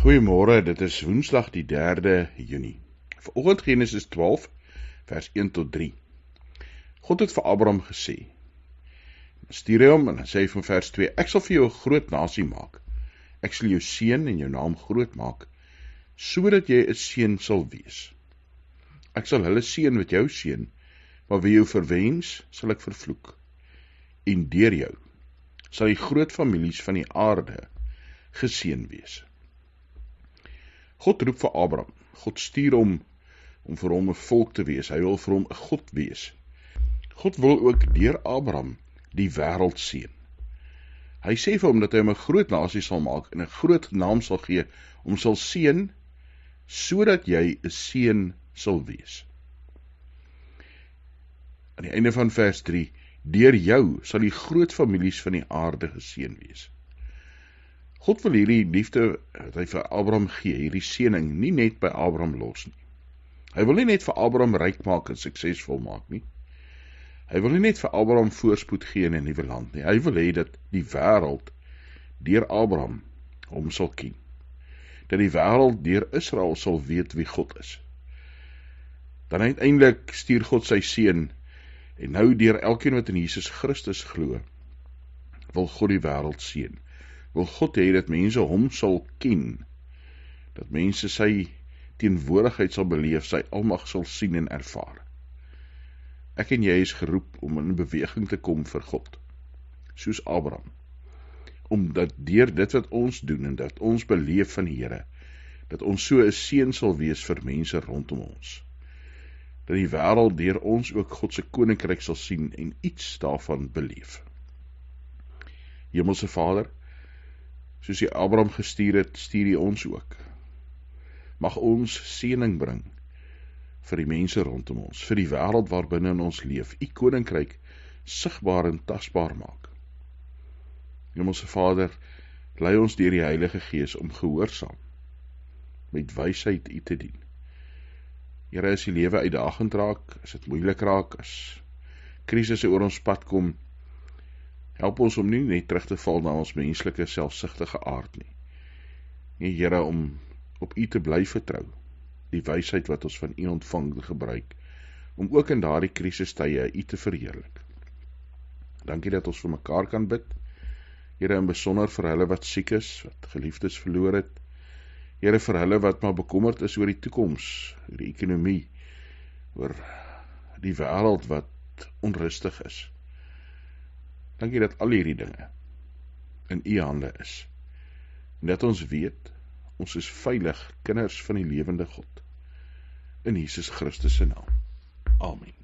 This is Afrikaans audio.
Goeiemôre, dit is Woensdag die 3de Junie. Vanoggend Genesis 12, vers 1 tot 3. God het vir Abraham gesê, stuur hy hom en dan sê hy van vers 2, ek sal vir jou 'n groot nasie maak. Ek sal jou seën en jou naam groot maak, sodat jy 'n seën sal wees. Ek sal hulle seën wat jou seën, maar wie jou verwens, sal ek vervloek. En deur jou sal die groot families van die aarde geseën wees. God roep vir Abraham, God stuur hom om vir hom 'n volk te wees, hy wil vir hom 'n God wees. God wil ook deur Abraham die wêreld seën. Hy sê vir hom dat hy hom 'n groot nasie sal maak en 'n groot naam sal gee, om sal seën, sodat jy 'n seën sal wees. Aan die einde van vers 3, deur jou sal die groot families van die aarde geseën wees. God wil hierdie liefde wat hy vir Abraham gee, hierdie seëning, nie net by Abraham los nie. Hy wil nie net vir Abraham ryk maak en suksesvol maak nie. Hy wil nie net vir Abraham voorspoed gee in 'n nuwe land nie. Hy wil hê dat die wêreld deur Abraham hom sal ken. Dat die wêreld deur Israel sal weet wie God is. Dan uiteindelik stuur God sy seun, en nou deur elkeen wat in Jesus Christus glo, wil God die wêreld seën. Wil God hê dat mense hom sal ken, dat mense sy teenwoordigheid sal beleef, sy almag sal sien en ervaar. Ek en jy is geroep om in beweging te kom vir God, soos Abraham, omdat deur dit wat ons doen en dat ons beleef van die Here, dat ons so 'n seën sal wees vir mense rondom ons, dat die wêreld deur ons ook God se koninkryk sal sien en iets daarvan beleef. Hemelse Vader, soos jy Abraham gestuur het, stuur jy ons ook. Mag ons seëning bring vir die mense rondom ons, vir die wêreld waarbinne ons leef, u koninkryk sigbaar en tasbaar maak. Hemelse Vader, lei ons deur die Heilige Gees om gehoorsaam, met wysheid u te dien. Here, as die lewe uitdagend raak, as dit moeilik raak, as krisisse oor ons pad kom, help ons om nie net terug te val na ons menslike selfsugtige aard nie. Nee, Here, om op u te bly vertrou, die wysheid wat ons van u ontvang te gebruik, om ook in daardie krisistye u te verheerlik. Dankie dat ons vir mekaar kan bid, Here, in besonder vir hulle wat siek is, wat geliefdes verloor het, Here, vir hulle wat maar bekommerd is oor die toekoms, oor die ekonomie, oor die wêreld wat onrustig is. Dankie dat al hierdie dinge in u hande is, en dat ons weet, ons is veilig kinders van die lewende God, in Jesus Christus se naam. Amen.